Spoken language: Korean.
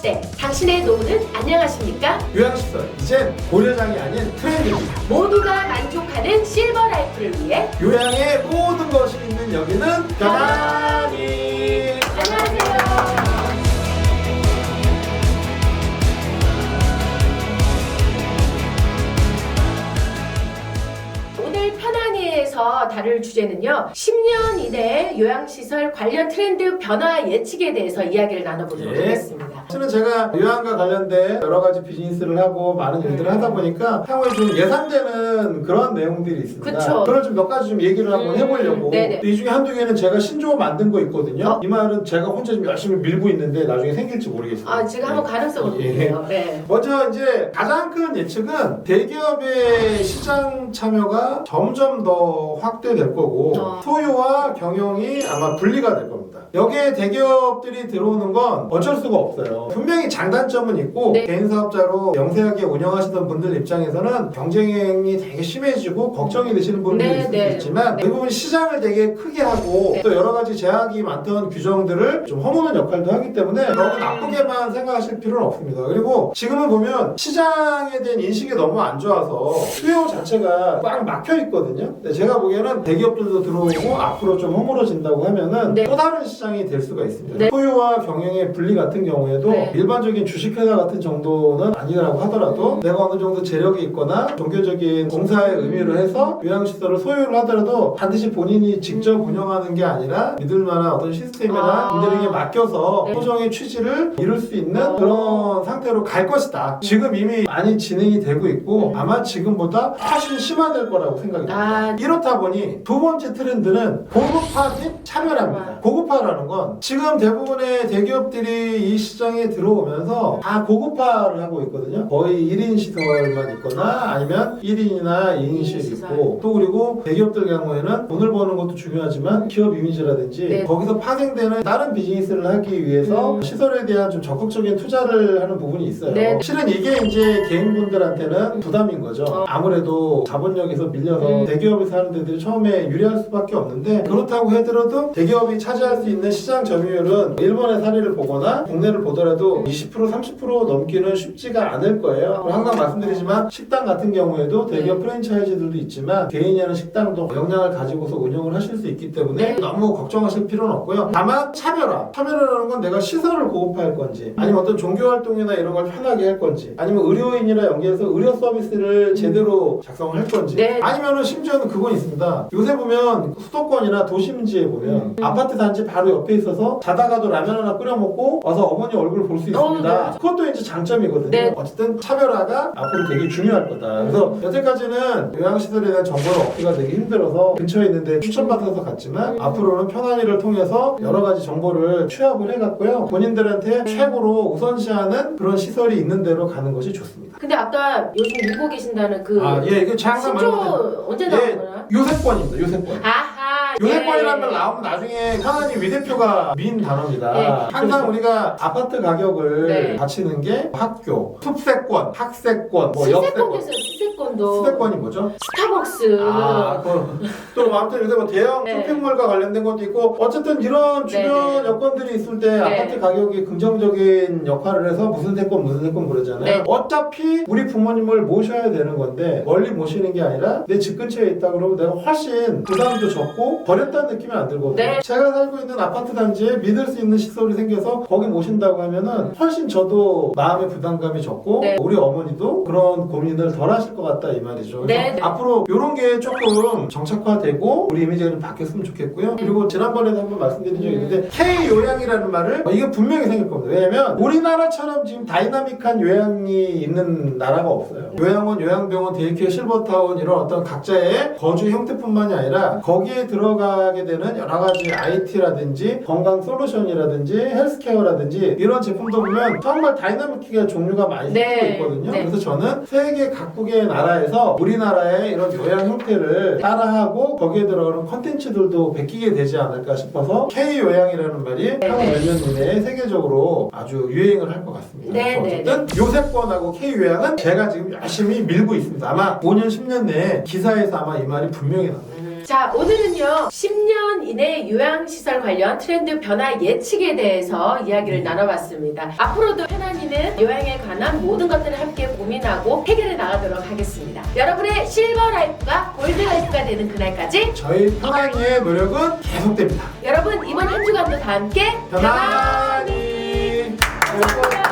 시대, 당신의 노후는 안녕하십니까? 요양시설, 이젠 고려장이 아닌 트렌드입니다. 모두가 만족하는 실버 라이프를 위해 요양의 모든 것이 있는 여기는 편안히. 안녕하세요. 오늘 편안히에서 다룰 주제는요, 10년 이내의 요양시설 관련 트렌드 변화 예측에 대해서 이야기를 나눠보도록 예. 하겠습니다. 사실은 제가 요양과 관련된 여러 가지 비즈니스를 하고 많은 일들을 하다 보니까 향후에 좀 예상되는 그런 내용들이 있습니다. 그쵸. 그걸 좀 몇 가지 좀 얘기를 한번 해보려고. 네네. 이 중에 한두 개는 제가 신조어 만든 거 있거든요. 어? 이 말은 제가 혼자 좀 열심히 밀고 있는데 나중에 생길지 모르겠어요. 아, 제가 한번 가능성을 예. 볼게요. 네. 먼저 이제 가장 큰 예측은 대기업의 시장 참여가 점점 더 확대될 거고 소유와 경영이 아마 분리가 될 겁니다. 여기에 대기업들이 들어오는 건 어쩔 수가 없어요. 분명히 장단점은 있고 네. 개인 사업자로 영세하게 운영하시던 분들 입장에서는 경쟁이 되게 심해지고 걱정이 되시는 분들이 네, 있을 네. 수 있지만 네. 대부분 시장을 되게 크게 하고 네. 또 여러 가지 제약이 많던 규정들을 좀 허무는 역할도 하기 때문에 너무 나쁘게만 생각하실 필요는 없습니다. 그리고 지금은 보면 시장에 대한 인식이 너무 안 좋아서 수요 자체가 꽉 막혀 있거든요. 근데 제가 보기에는 대기업들도 들어오고 앞으로 좀 허물어진다고 하면은 네. 또 다른 시장이 될 수가 있습니다. 네. 소유와 경영의 분리 같은 경우에도 네. 일반적인 주식회사 같은 정도는 아니라고 하더라도 내가 어느 정도 재력이 있거나 종교적인 봉사의 의미로 해서 요양시설을 소유를 하더라도 반드시 본인이 직접 운영하는 게 아니라 믿을 만한 어떤 시스템이나 분들에게 맡겨서 네. 소정의 취지를 이룰 수 있는 그런 상태로 갈 것이다. 지금 이미 많이 진행이 되고 있고 아마 지금보다 훨씬 심화될 거라고 생각이 듭니다. 이렇다 보니 두 번째 트렌드는 고급화 및 차별화입니다. 고급화라는 건 지금 대부분의 대기업들이 이 시장에 들어오면서 다 고급화를 하고 있거든요. 거의 1인 시설만 있거나 아니면 1인이나 2인실 시설. 있고 또 그리고 대기업들 경우에는 돈을 버는 것도 중요하지만 기업 이미지라든지 네. 거기서 파생되는 다른 비즈니스를 하기 위해서 시설에 대한 좀 적극적인 투자를 하는 부분이 있어요. 네. 실은 이게 이제 개인분들한테는 부담인 거죠. 아무래도 자본력에서 밀려서 대기업에서 하는 데들이 처음에 유리할 수밖에 없는데 그렇다고 하더라도 대기업이 차지할 수 있는 시장 점유율은 일본의 사례를 보거나 국내를 보더라도 20% 30% 넘기는 쉽지가 않을 거예요. 항상 말씀드리지만 식당 같은 경우에도 대기업 프랜차이즈들도 있지만 개인이 하는 식당도 역량을 가지고서 운영을 하실 수 있기 때문에 너무 걱정하실 필요는 없고요. 다만 차별화라는 건 내가 시설을 고급화할 건지 아니면 어떤 종교 활동이나 이런 걸 편하게 할 건지 아니면 의료인이랑 연계해서 의료 서비스를 제대로 작성을 할 건지 네. 아니면은 심지어는 그건 있습니다. 요새 보면 수도권이나 도심지에 보면 아파트 단지 바로 옆에 있어서 자다가도 라면 하나 끓여 먹고 와서 어머니 얼굴을 볼 수 있습니다. 네. 그것도 이제 장점이거든요. 네. 어쨌든 차별화가 앞으로 되게 중요할 거다. 그래서 여태까지는 요양시설에 대한 정보를 얻기가 되게 힘들어서 근처에 있는데 추천받아서 갔지만 앞으로는 편안히를 통해서 여러 가지 정보를 취합을 해갔고요. 본인들한테 최고로 우선시하는 그런 시설이 있는 데로 가는 것이 좋습니다. 근데 아까 요즘 밀고 계신다는 그 이게 장사 신조 언제 나오나? 요새권입니다. 요새권. 아하. 요새권이라는 말 나오면 나중에 편안히 위대표가 민 단어입니다. 네. 항상 우리가 아파트 가격을 네. 바치는 게 학교, 숲세권, 학세권, 뭐 수세권 역세권. 됐어요. 수세권도. 수세권이 뭐죠? 스타벅스. 또 아무튼 요새 뭐 대형 네. 쇼핑몰과 관련된 것도 있고 어쨌든 이런 주변 네. 여건들이 있을 때 아파트 가격이 긍정적인 역할을 해서 무슨 세권 그러잖아요. 네. 어차피 우리 부모님을 모셔야 되는 건데 멀리 모시는 게 아니라 내 집 근처에 있다 그러면 내가 훨씬 부담도 적고 버렸다는 느낌이 안 들거든요. 네. 제가 살고 있는 아파트 단지에 믿을 수 있는 시설이 생겨서 거기 모신다고 하면은 훨씬 저도 마음의 부담감이 적고 네. 우리 어머니도 그런 고민을 덜 하실 것 같다 이 말이죠. 그래서 네. 앞으로 이런 게 조금 정착화되고 우리 이미지가 좀 바뀌었으면 좋겠고요. 그리고 지난번에도 한번 말씀드린 적이 있는데 K-요양이라는 말을 이게 분명히 생길 겁니다. 왜냐면 우리나라처럼 지금 다이나믹한 요양이 있는 나라가 없어요. 요양원, 요양병원, 데이케어, 실버타운 이런 어떤 각자의 거주 형태뿐만이 아니라 거기에 들어가게 되는 여러 가지 IT라든지 건강 솔루션이라든지 헬스케어라든지 이런 제품도 보면 정말 다이나믹하게 종류가 많이 생기고 있거든요. 그래서 저는 세계 각국의 나라에서 우리나라의 이런 요양 형태를 따라하고 거기에 들어가는 컨텐츠들도 베끼게 되지 않을까 싶어서 K-요양이라는 말이 향후 몇 년 내에 세계적으로 아주 유행을 할 것 같습니다. 어쨌든 요새권하고 K-요양은 제가 지금 열심히 밀고 있습니다. 아마 5년, 10년 내에 기사에서 아마 이 말이 분명히 나옵니다. 자, 오늘은요 10년 이내 요양시설 관련 트렌드 변화 예측에 대해서 이야기를 나눠봤습니다. 앞으로도 편안이는 요양에 관한 모든 것들을 함께 고민하고 해결해 나가도록 하겠습니다. 여러분의 실버 라이프가 골드 라이프가 되는 그날까지 저희 편안이의 노력은 계속됩니다. 여러분 이번 한 주간도 다 함께 편안히. 감사합니다.